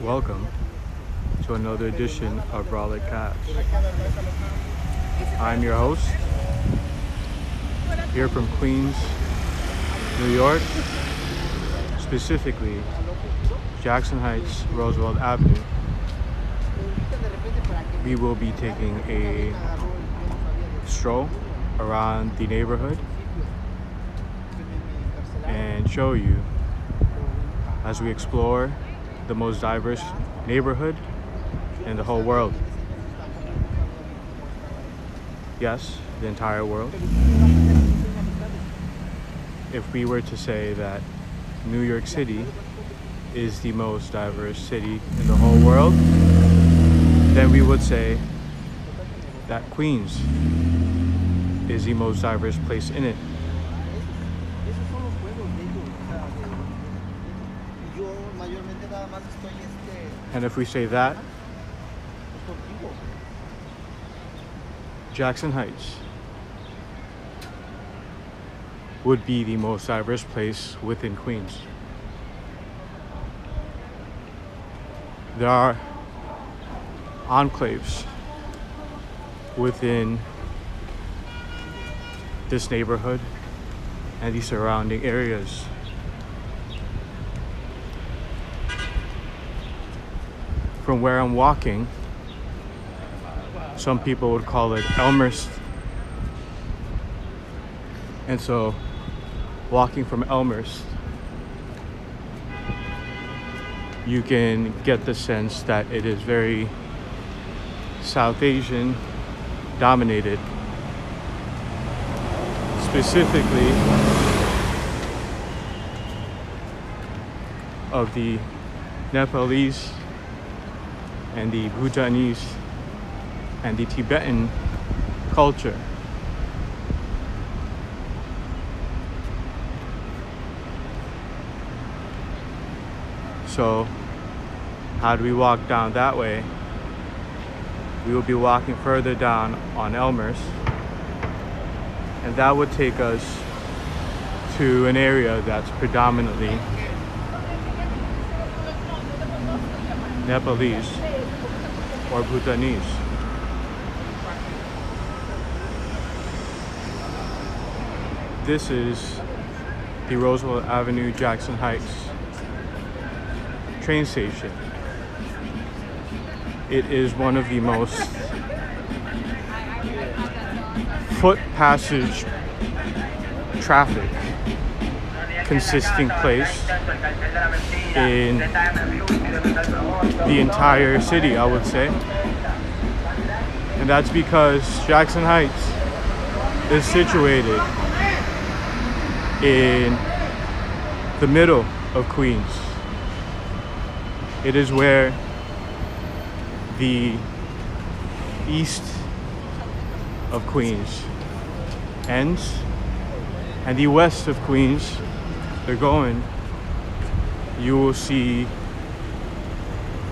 Welcome to another edition of Brolic Cats. I'm your host, here from Queens, New York, specifically Jackson Heights, Roosevelt Avenue. We will be taking a stroll around the neighborhood and show you as we explore the most diverse neighborhood in the whole world. Yes, the entire world. If we were to say that New York City is the most diverse city in the whole world, then we would say that Queens is the most diverse place in it. And if we say that, Jackson Heights would be the most diverse place within Queens. There are enclaves within this neighborhood and the surrounding areas. From where I'm walking, some people would call it Elmhurst. And so, walking from Elmhurst, you can get the sense that it is very South Asian dominated. Specifically of the Nepalese and the Bhutanese and the Tibetan culture. So, how do we walk down that way? We will be walking further down on Elmhurst, and that would take us to an area that's predominantly Nepalese or Bhutanese. This is the Roosevelt Avenue, Jackson Heights train station. It is one of the most foot passage traffic consisting place in the entire city, I would say. And that's because Jackson Heights is situated in the middle of Queens. It is where the east of Queens ends and the west of Queens, they're going, you will see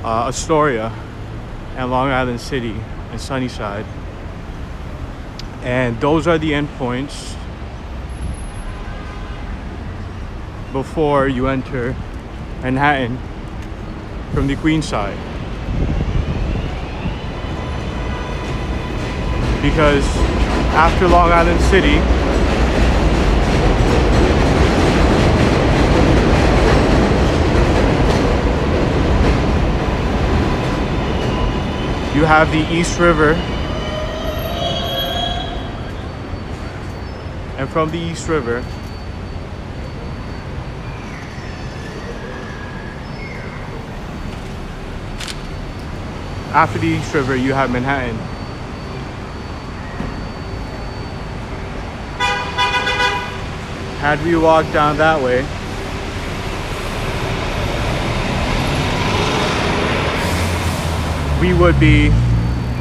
Astoria and Long Island City and Sunnyside. And those are the endpoints before you enter Manhattan from the Queens side. Because after Long Island City, you have the East River, and from the East River, after the East River, you have Manhattan. Had we walked down that way, we would be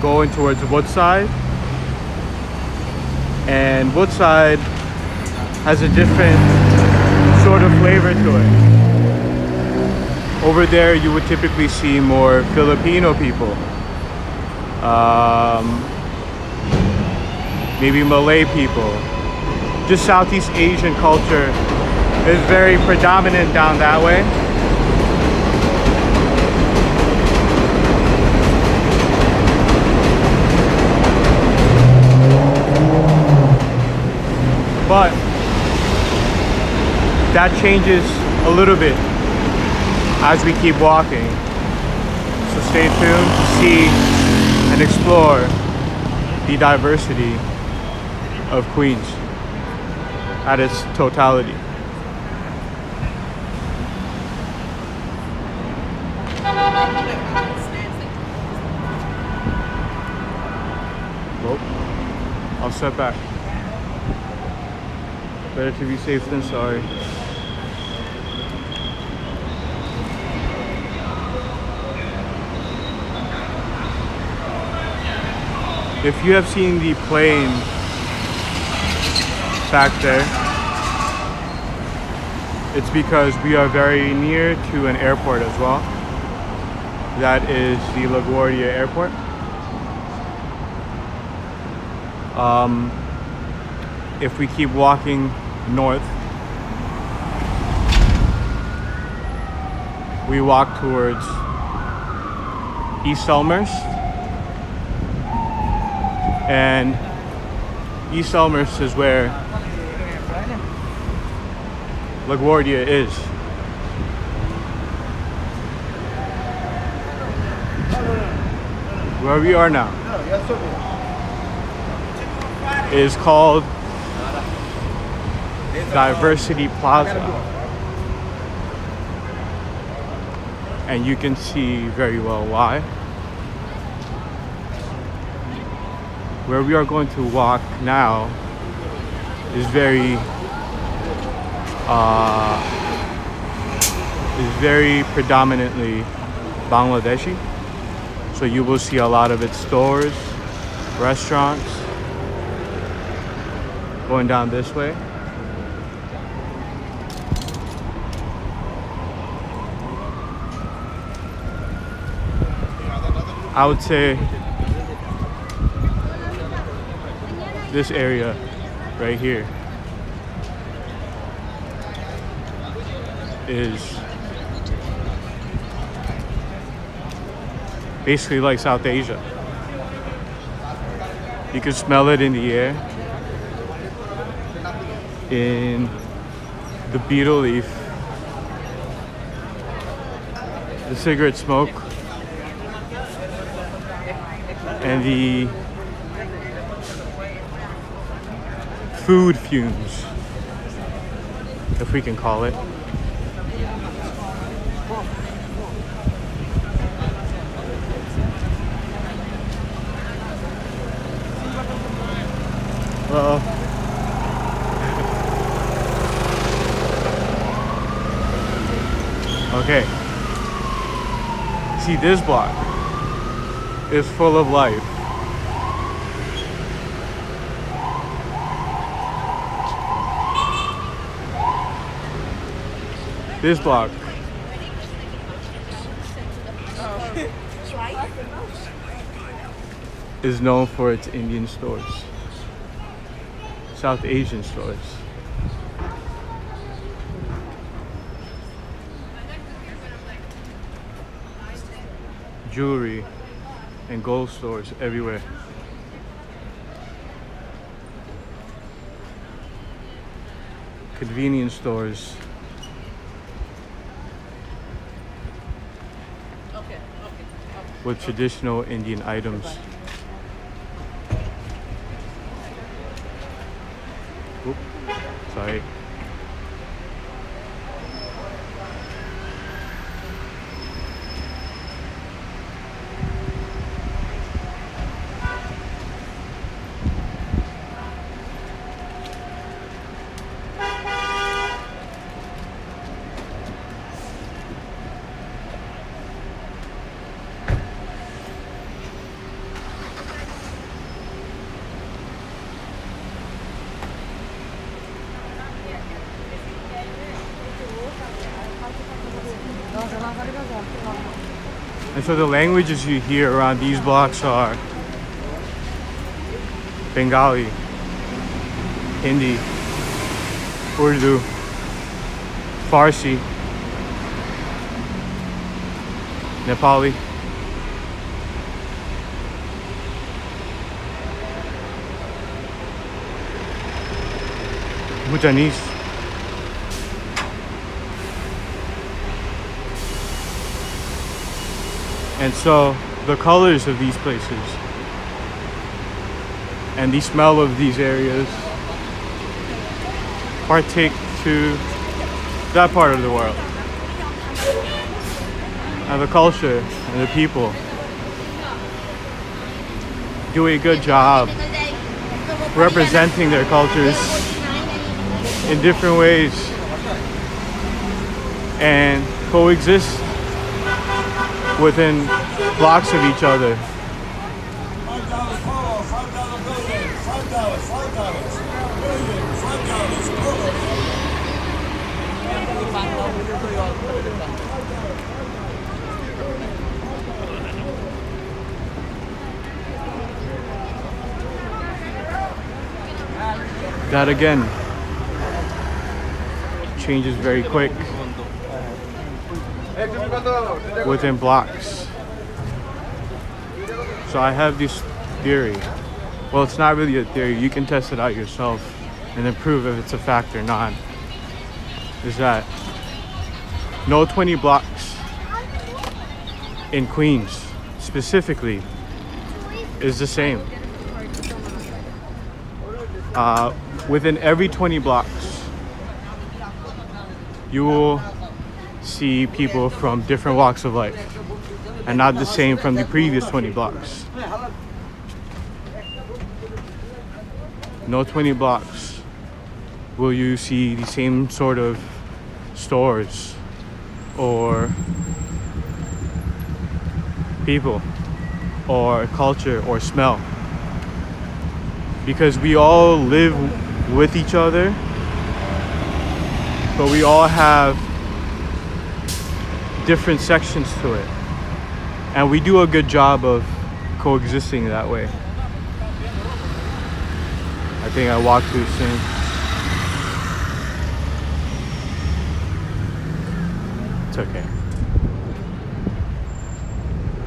going towards Woodside, and Woodside has a different sort of flavor to it. Over there, you would typically see more Filipino people, maybe Malay people. Just Southeast Asian culture is very predominant down that way. that changes a little bit as we keep walking. So stay tuned to see and explore the diversity of Queens at its totality. Well, I'll step back. Better to be safe than sorry. If you have seen the plane back there, it's because we are very near to an airport as well. That is the LaGuardia Airport. If we keep walking north, we walk towards East Elmhurst, and East Elmhurst is where LaGuardia is. Where we are now is called Diversity Plaza, and you can see very well why. Where we are going to walk now is very predominantly Bangladeshi. So you will see a lot of its stores, restaurants, going down this way. I would say this area right here is basically like South Asia. You can smell it in the air, in the betel leaf, the cigarette smoke, and the food fumes, if we can call it. Well, okay. See, this block is full of life. This block is known for its Indian stores, South Asian stores. Jewelry and gold stores everywhere. Convenience stores. With traditional Indian items. Oop, sorry. And so the languages you hear around these blocks are Bengali, Hindi, Urdu, Farsi, Nepali, Bhutanese. And so the colors of these places and the smell of these areas partake to that part of the world. And the culture and the people do a good job representing their cultures in different ways and coexist within blocks of each other. That again changes very quick within blocks. So I have this theory. Well, it's not really a theory. You can test it out yourself and then prove if it's a fact or not. Is that no 20 blocks in Queens specifically is the same. Within every 20 blocks, you will see people from different walks of life and not the same from the previous 20 blocks. No 20 blocks will you see the same sort of stores or people or culture or smell, because we all live with each other, but we all have different sections to it, and we do a good job of coexisting that way. I think I walked too soon. It's okay.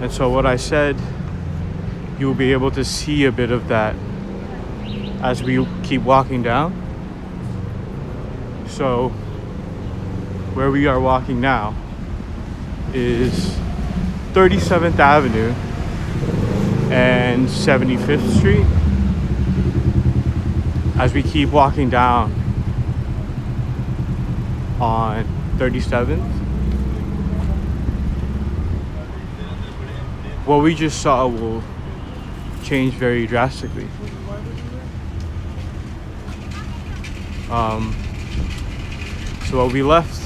And so what I said, you'll be able to see a bit of that as we keep walking down. So where we are walking now is 37th Avenue and 75th Street. As we keep walking down on 37th, what we just saw will change very drastically. So what we left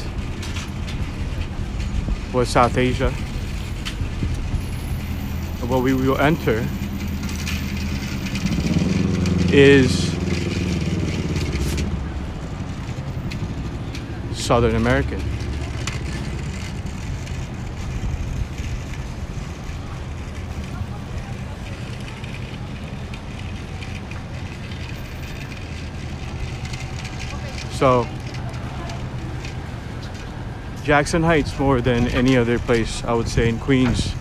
was South Asia. And what we will enter is Southern American. So Jackson Heights, more than any other place, I would say, in Queens,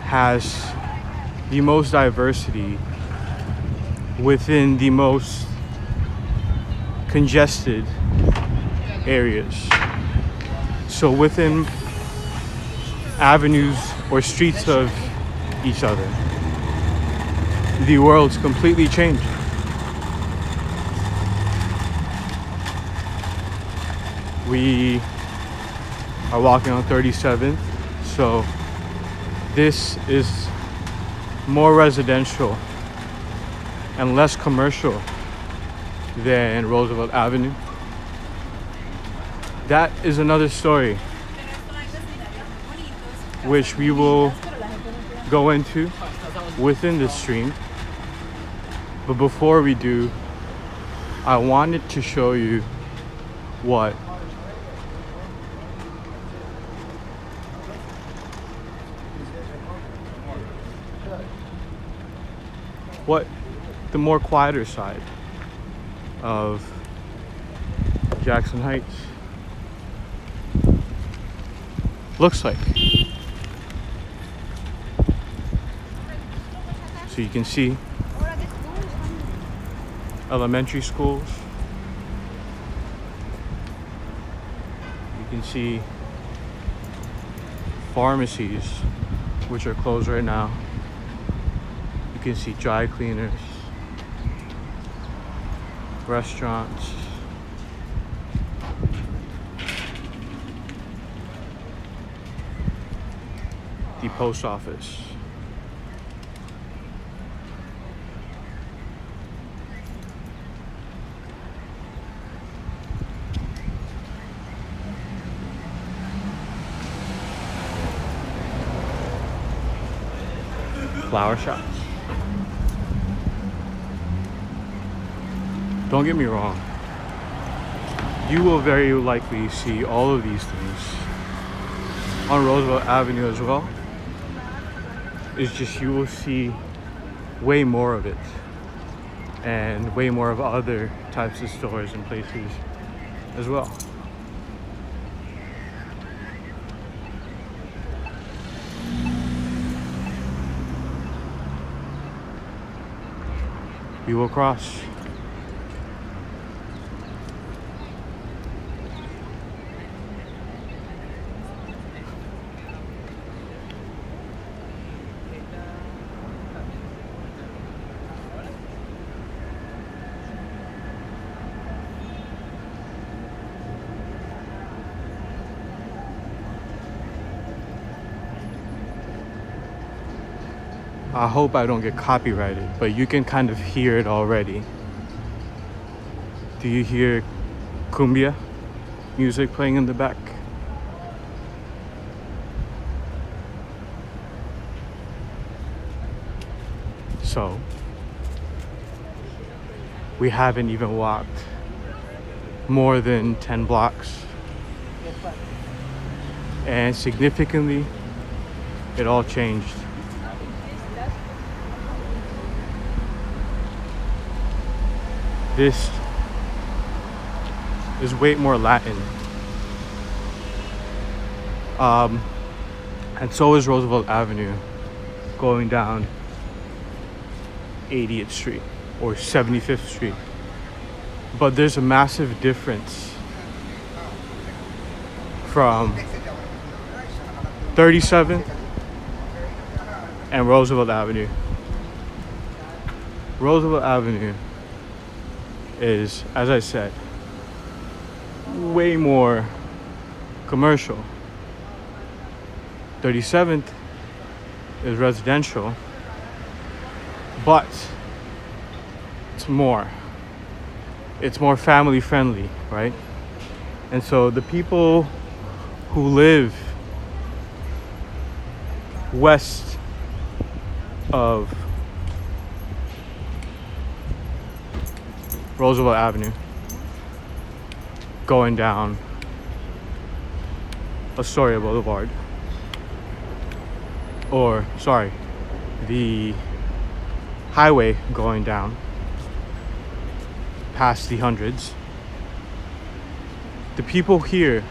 has the most diversity within the most congested areas. So within avenues or streets of each other, the world's completely changed. We are walking on 37th, so this is more residential and less commercial than Roosevelt Avenue. That is another story which we will go into within this stream. But before we do, I wanted to show you what the more quieter side of Jackson Heights looks like. So you can see elementary schools. You can see pharmacies, which are closed right now. You can see dry cleaners, restaurants, the post office. Flower shops. Don't get me wrong, you will very likely see all of these things on Roosevelt Avenue as well. It's just you will see way more of it and way more of other types of stores and places as well. We will cross. I hope I don't get copyrighted, but you can kind of hear it already. Do you hear cumbia music playing in the back? So, we haven't even walked more than 10 blocks. And significantly, it all changed. This is way more Latin. And so is Roosevelt Avenue going down 80th Street or 75th Street. But there's a massive difference from 37th and Roosevelt Avenue. Roosevelt Avenue is, as I said, way more commercial. 37th is residential, but it's more family friendly, right? And so the people who live west of Roosevelt Avenue, going down Astoria Boulevard, or sorry, the highway going down past the hundreds. The people here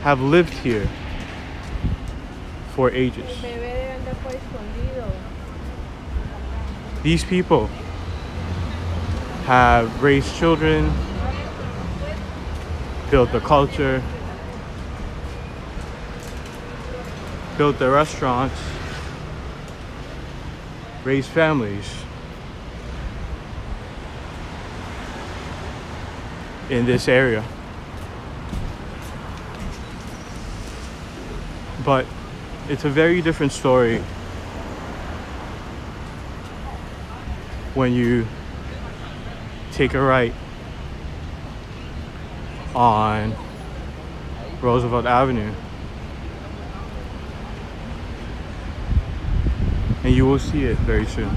have lived here for ages. These people have raised children, built the culture, built their restaurants, raised families in this area. But it's a very different story when you take a right on Roosevelt Avenue, and you will see it very soon.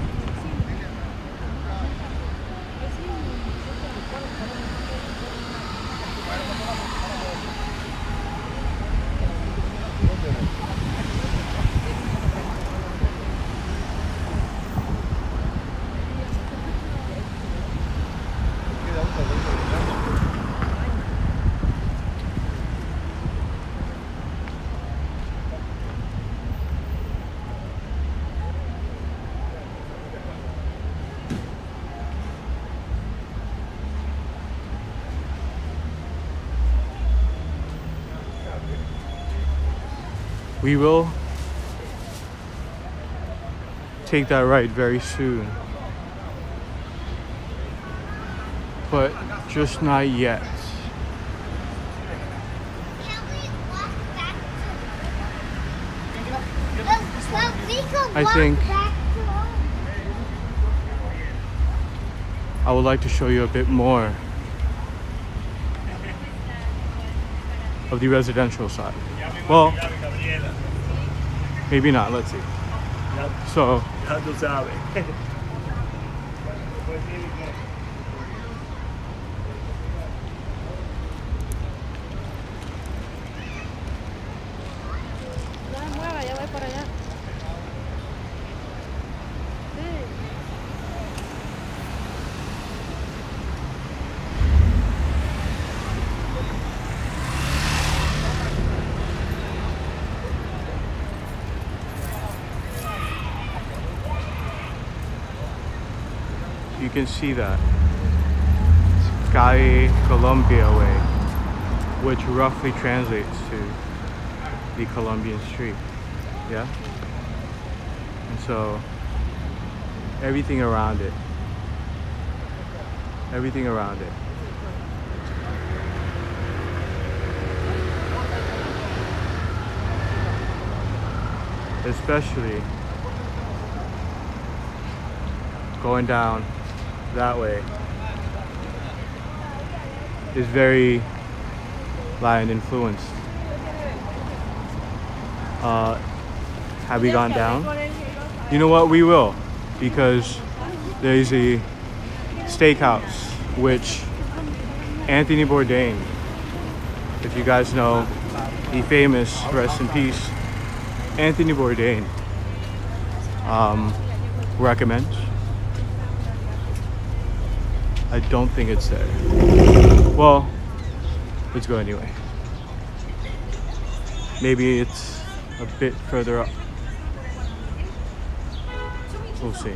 We will take that right very soon, but just not yet. I think I would like to show you a bit more of the residential side. Well, maybe not. Let's see. So, you can see that Calle Colombia Way, which roughly translates to the Colombian Street. Yeah? And so everything around it. Especially going down that way is very Lion influenced. Have we gone down? You know what? We will, because there's a steakhouse which Anthony Bourdain, if you guys know, the famous, rest in peace, Anthony Bourdain, recommends. I don't think it's there. Well, let's go anyway. Maybe it's a bit further up. We'll see.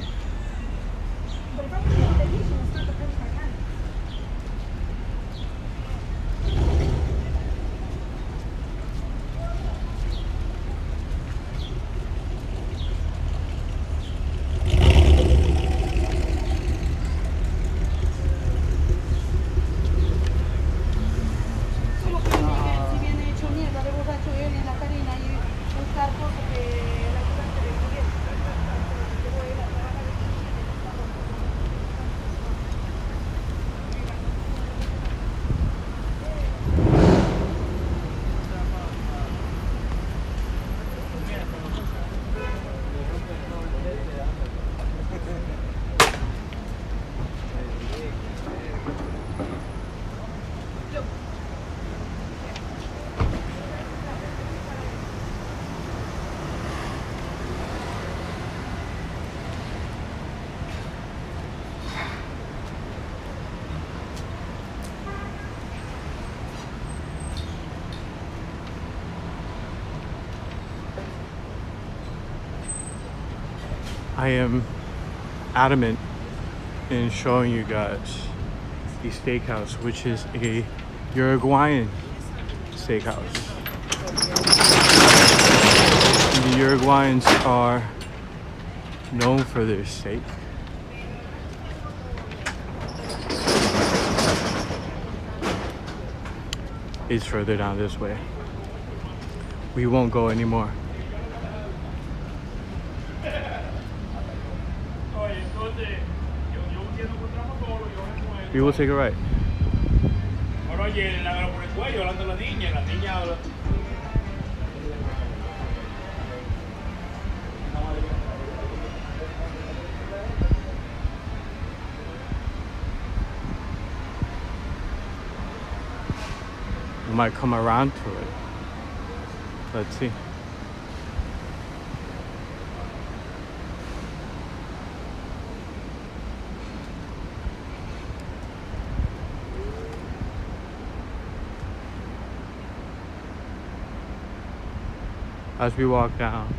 I am adamant in showing you guys the steakhouse, which is a Uruguayan steakhouse. The Uruguayans are known for their steak. It's further down this way. We won't go anymore. We will take a right. We might come around to it. Let's see. As we walk down,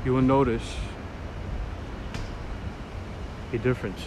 you will notice a difference.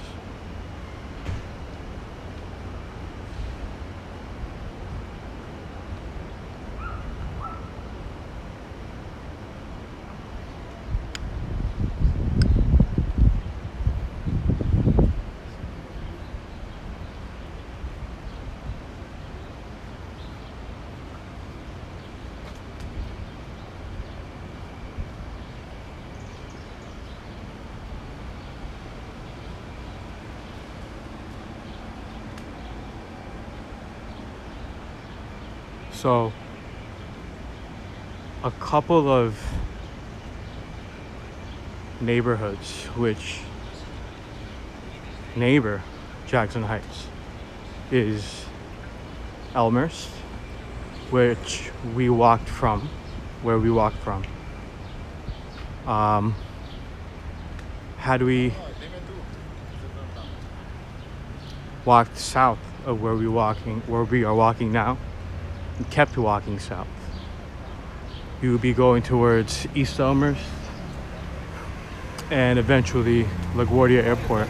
So a couple of neighborhoods which neighbor Jackson Heights is Elmhurst, where we walked from. Had we walked south of where we are walking now, and kept walking south, you would be going towards East Elmhurst and eventually LaGuardia Airport.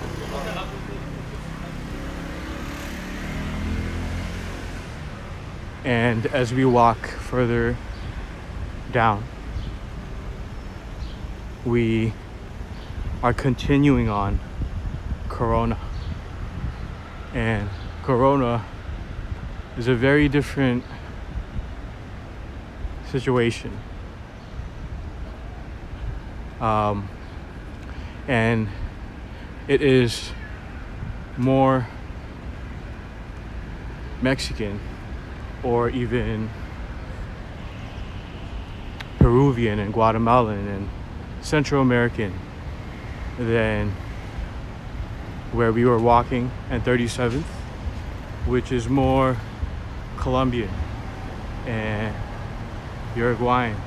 And as we walk further down, we are continuing on Corona. And Corona is a very different situation. And it is more Mexican or even Peruvian and Guatemalan and Central American than where we were walking and 37th, which is more Colombian and Uruguayan.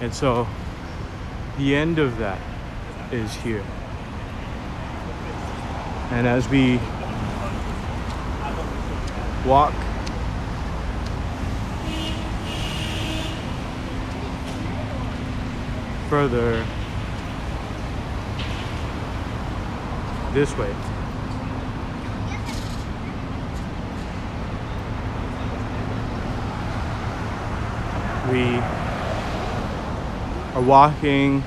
And so the end of that is here. And as we walk further this way, we are walking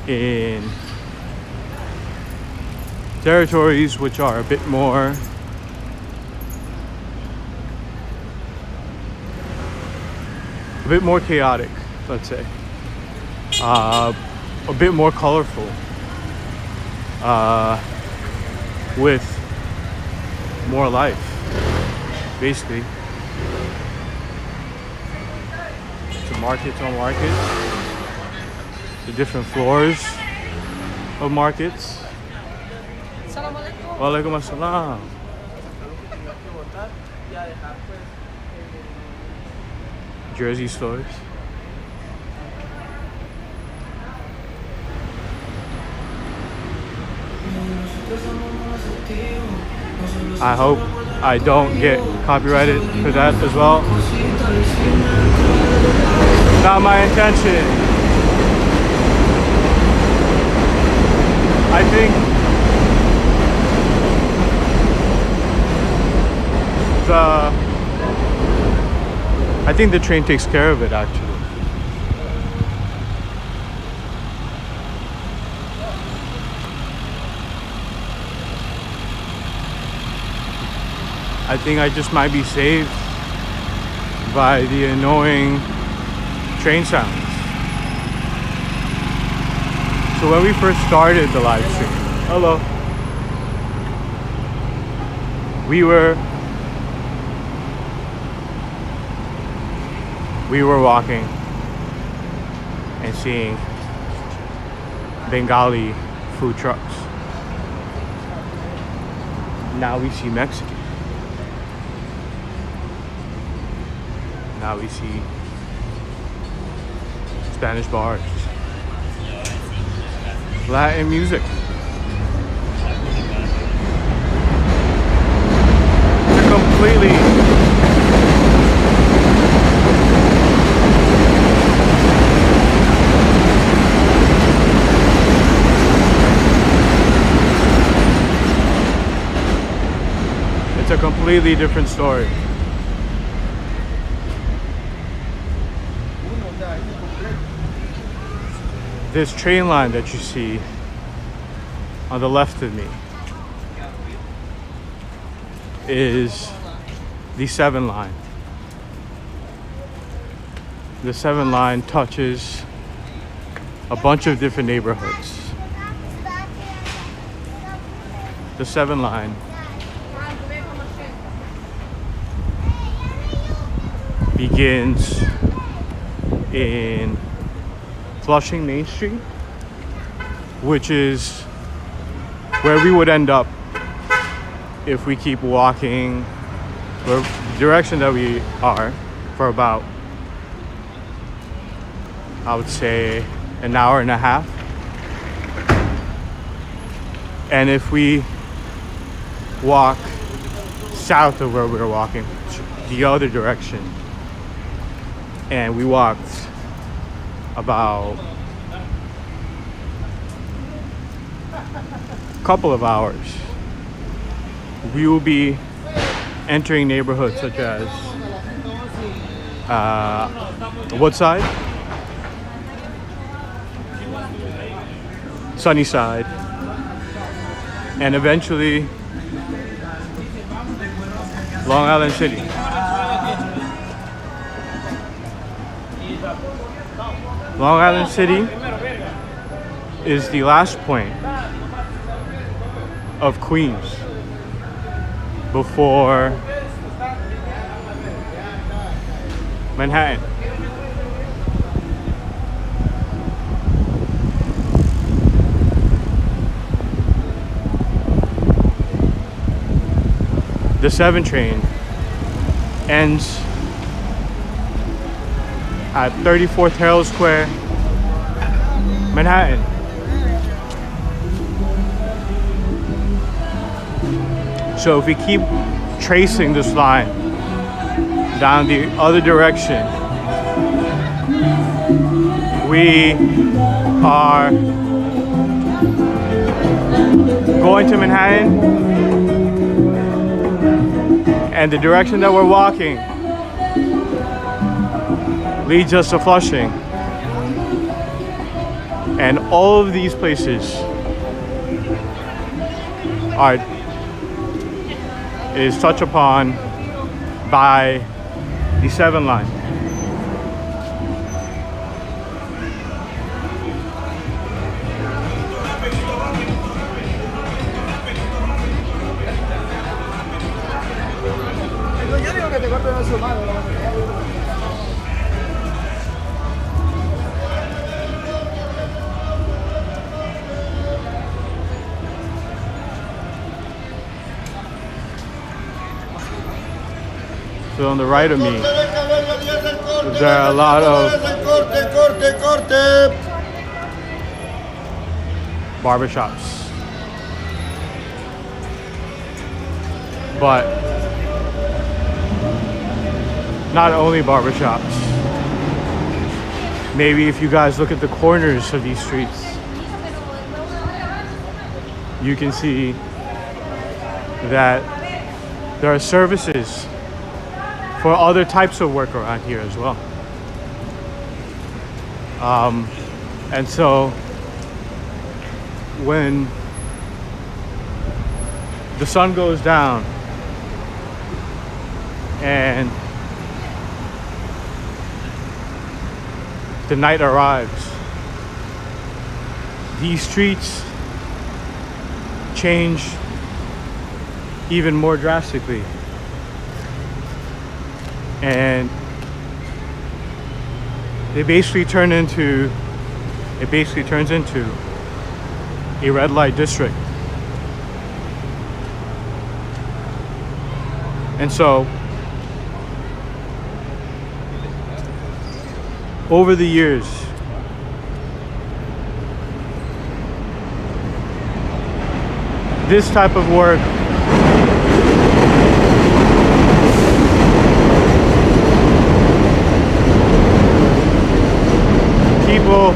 in territories which are a bit more chaotic, let's say, a bit more colorful, with more life, basically. So markets on markets, the different floors of markets. Walaikum assalam. Jersey stores. I hope I don't get copyrighted for that as well. Not my intention. I think the train takes care of it, actually. I think I just might be saved by the annoying train sounds. So when we first started the live stream, hello, we were walking and seeing Bengali food trucks. Now we see Mexican. Now we see Spanish bars, Latin music. It's completely a completely different story. This train line that you see on the left of me is the 7 line. The 7 line touches a bunch of different neighborhoods. The 7 line begins in Flushing Main Street, which is where we would end up if we keep walking the direction that we are for about, I would say, an hour and a half. And if we walk south of where we're walking, the other direction, and we walked about a couple of hours, we will be entering neighborhoods such as Woodside, Sunnyside, and eventually Long Island City. Long Island City is the last point of Queens before Manhattan. The 7 train ends at 34th Herald Square, Manhattan. So if we keep tracing this line down the other direction, we are going to Manhattan, and the direction that we're walking leads us to Flushing. And all of these places is touched upon by the 7 line. So on the right of me, there are a lot of barbershops. But not only barbershops. Maybe if you guys look at the corners of these streets, you can see that there are services for other types of work around here as well. And so when the sun goes down and the night arrives, these streets change even more drastically. And it basically turns into a red light district. And so over the years, this type of work people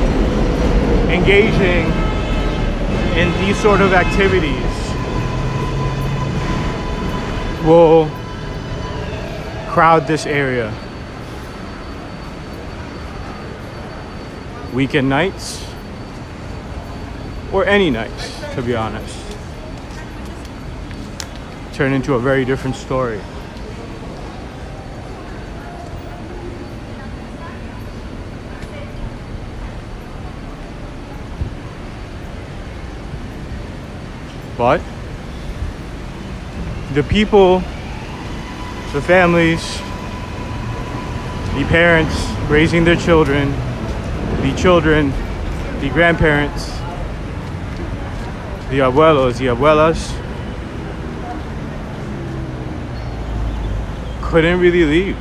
engaging in these sort of activities will crowd this area. Weekend nights, or any nights, to be honest, turn into a very different story. But the people, the families, the parents raising their children, the grandparents, the abuelos, the abuelas, couldn't really leave.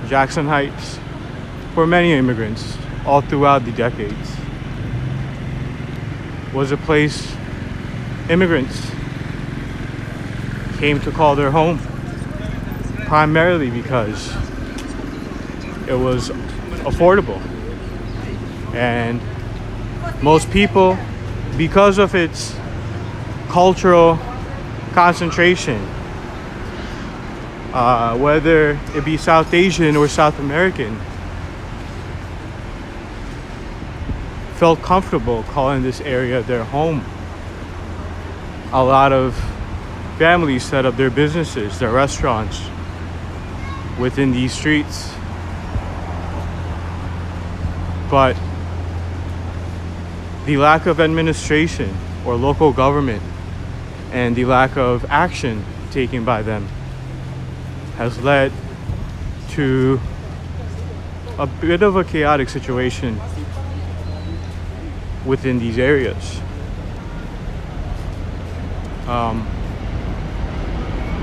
Jackson Heights, for many immigrants all throughout the decades, was a place immigrants came to call their home, primarily because it was affordable. And most people, because of its cultural concentration, whether it be South Asian or South American, felt comfortable calling this area their home. A lot of families set up their businesses, their restaurants within these streets. But the lack of administration or local government and the lack of action taken by them has led to a bit of a chaotic situation within these areas.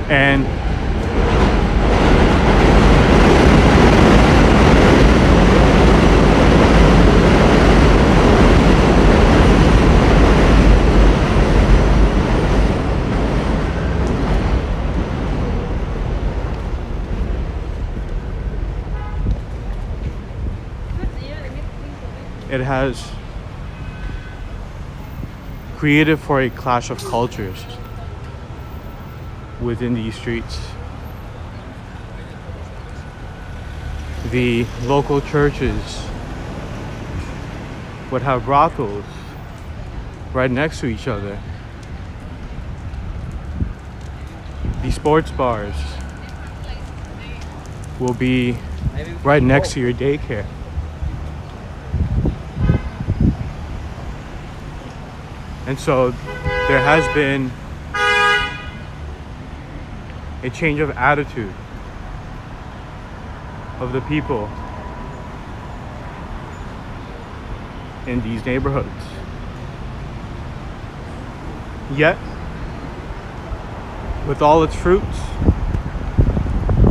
And it has created for a clash of cultures within these streets. The local churches would have brothels right next to each other. The sports bars will be right next to your daycare. And so there has been a change of attitude of the people in these neighborhoods. Yet, with all its fruits,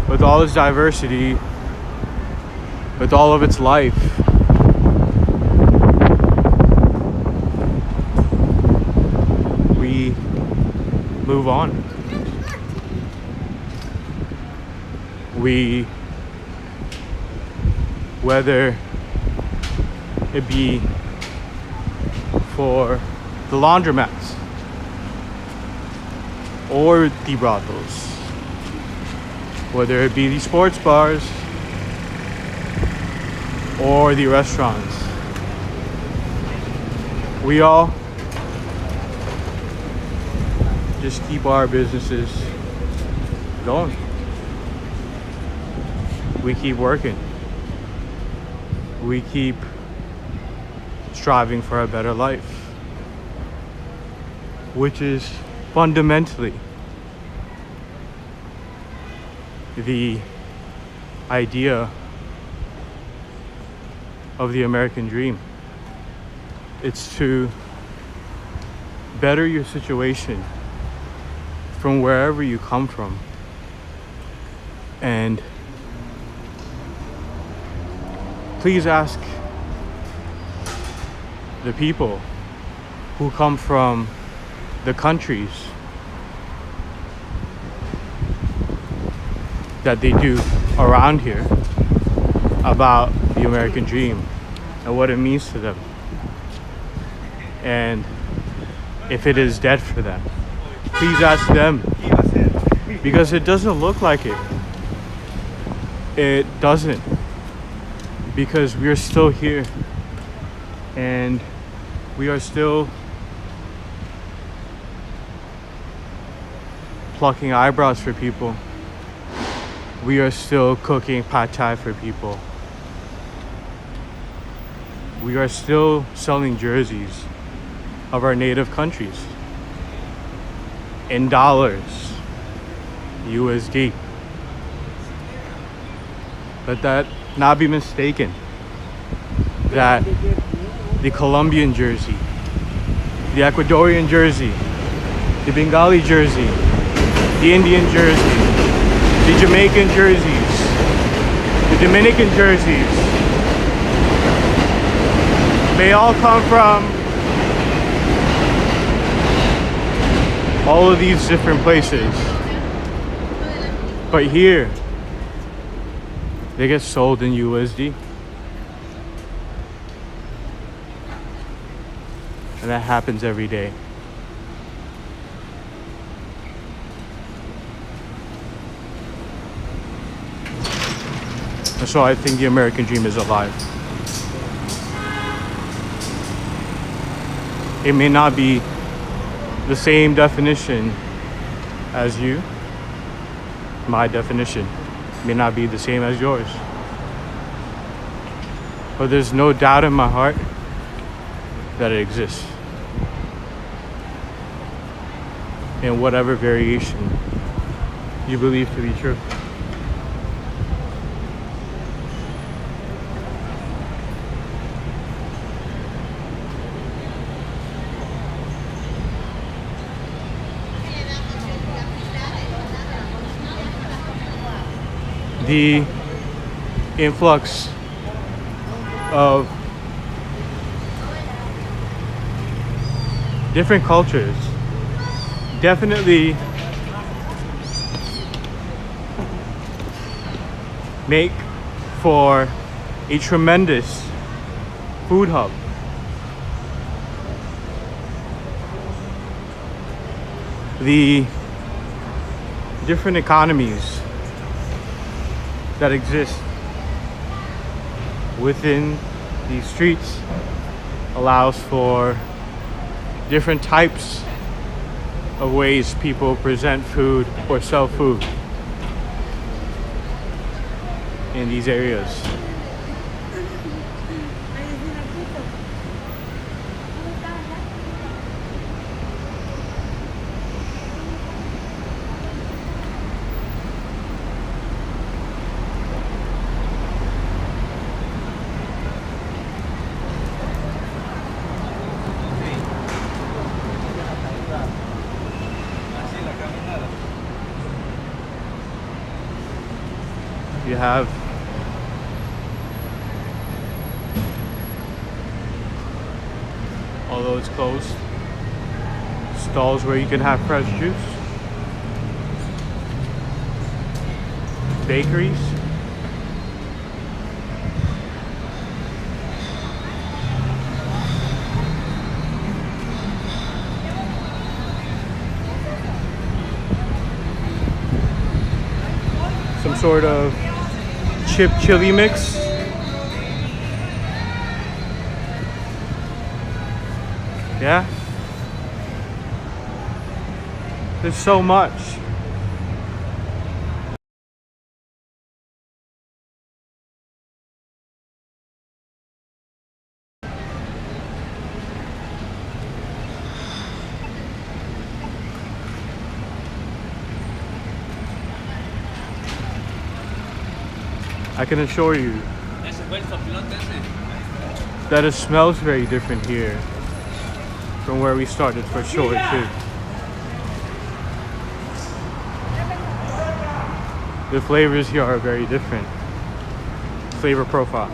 with all its diversity, with all of its life, we move on. We, whether it be for the laundromats or the brothels, whether it be the sports bars or the restaurants, we all just keep our businesses going. We keep working. We keep striving for a better life, which is fundamentally the idea of the American dream. It's to better your situation from wherever you come from. And please ask the people who come from the countries that they do around here about the American dream and what it means to them, and if it is dead for them. Please ask them, because it doesn't look like it. It doesn't, because we are still here and we are still plucking eyebrows for people. We are still cooking pad thai for people. We are still selling jerseys of our native countries in dollars, USD. Let that not be mistaken. That the Colombian jersey, the Ecuadorian jersey, the Bengali jersey, the Indian jersey, the Jamaican jerseys, the Dominican jerseys, they all come from all of these different places. But here, they get sold in USD. And that happens every day. And so I think the American dream is alive. It may not be the same definition as you. My definition may not be the same as yours. But there's no doubt in my heart that it exists. In whatever variation you believe to be true. The influx of different cultures definitely make for a tremendous food hub. The different economies that exist within these streets allows for different types of ways people present food or sell food in these areas. You have although it's closed, stalls where you can have fresh juice, bakeries, some sort of chip chili mix. Yeah, there's so much. I can assure you that it smells very different here from where we started, for sure too. The flavors here are very different. Flavor profile.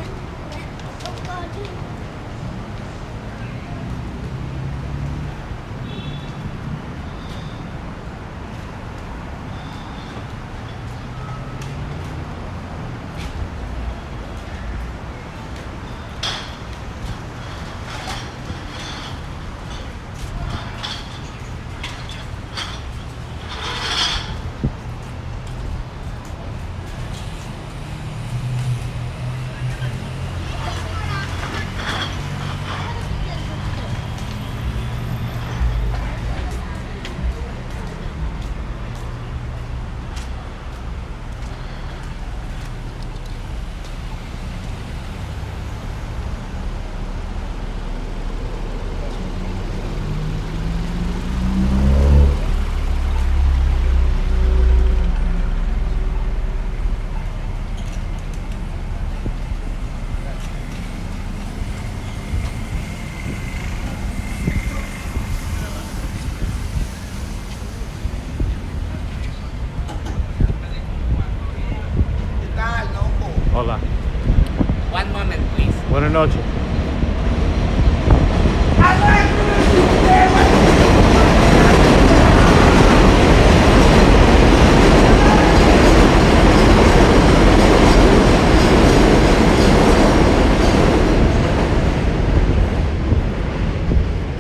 Buenas noches.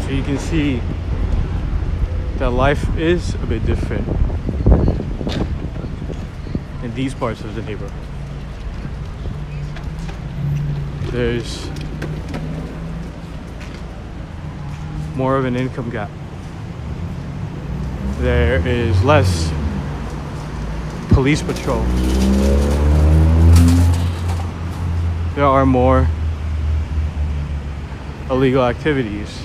So you can see that life is a bit different in these parts of the neighborhood. There's more of an income gap. There is less police patrol. There are more illegal activities.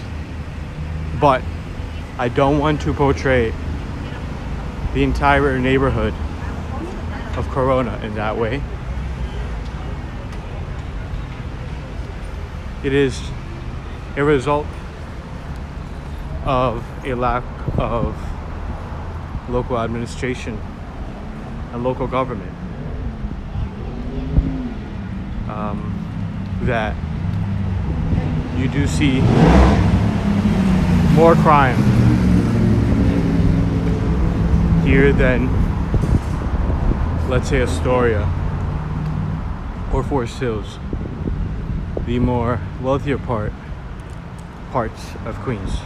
But I don't want to portray the entire neighborhood of Corona in that way. It is a result of a lack of local administration and local government. That you do see more crime here than, let's say, Astoria or Forest Hills, the more wealthier parts of Queens.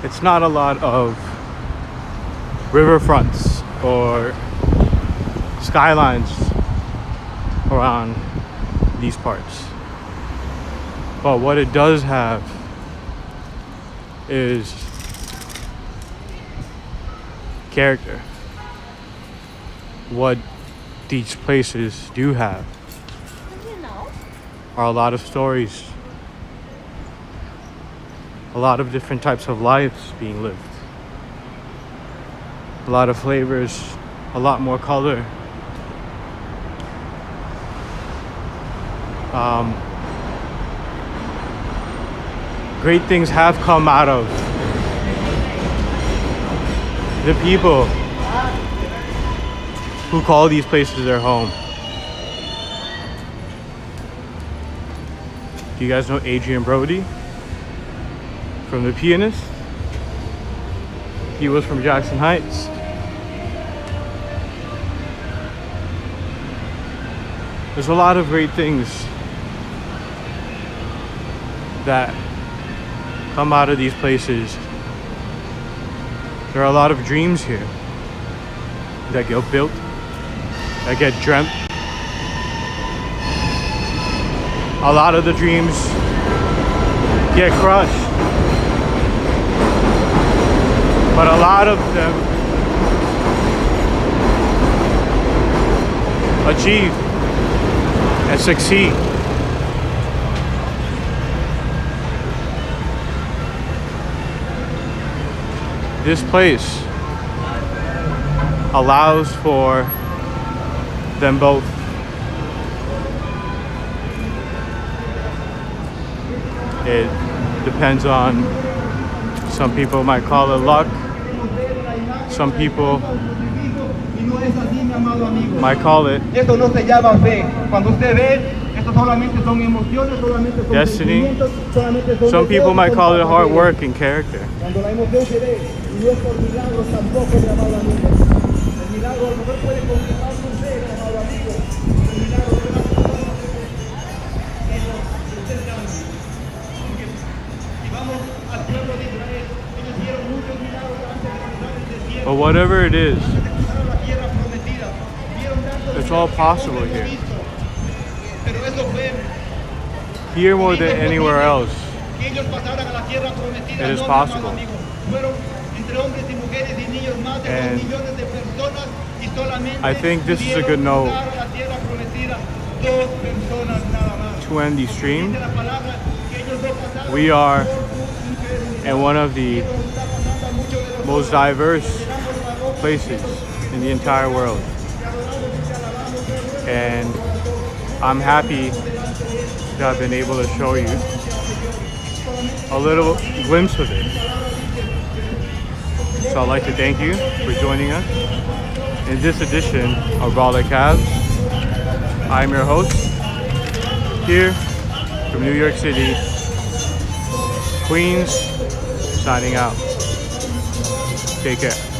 It's not a lot of riverfronts or skylines around these parts. But what it does have is character. What these places do have are a lot of stories, a lot of different types of lives being lived, a lot of flavors, a lot more color. Great things have come out of the people who call these places their home. Do you guys know Adrian Brody from The Pianist? He was from Jackson Heights. There's a lot of great things that come out of these places. There are a lot of dreams here that get built, that get dreamt. A lot of the dreams get crushed, but a lot of them achieve and succeed. This place allows for them both. It depends on, some people might call it luck, some people might call it Esto no se llama fe. Cuando usted ve, esto solamente son emociones, solamente son destiny. sentimientos, solamente son Some people deseos, might son call it hard pasajeros. work and character. Cuando la emoción se ve, y no es por milagros tampoco, mi amado amigo. El milagro a lo mejor puede confirmar su fe, mi amado amigo. El milagro de las personas pero usted cambia. Porque si vamos al pueblo de Israel, ellos vieron muchos milagros antes de cruzar el desierto. But whatever it is, Antes de cruzar la tierra prometida, vieron tantos it's all milagros que possible no here. habían visto. Pero eso fue Here more than anywhere else. que ellos pasaran a la tierra prometida. It is No, mi amado possible. amigo. Fueron entre hombres y mujeres y niños más de 2 And millones de personas y solamente I think this is a good pudieron note cruzar a la tierra prometida 2 personas nada más. to end the stream. Dice la palabra que ellos no pasaron We are por su incredulidad. in one of the Eso nos está pasando a muchos de nosotros. most diverse Llenamos la boca places in the entire world. te adoramos y te alabamos, pero And I'm happy to have been able to show you a little glimpse of it. So I'd like to thank you for joining us in this edition of Raw Cavs. I'm your host here from New York City, Queens, signing out. Take care.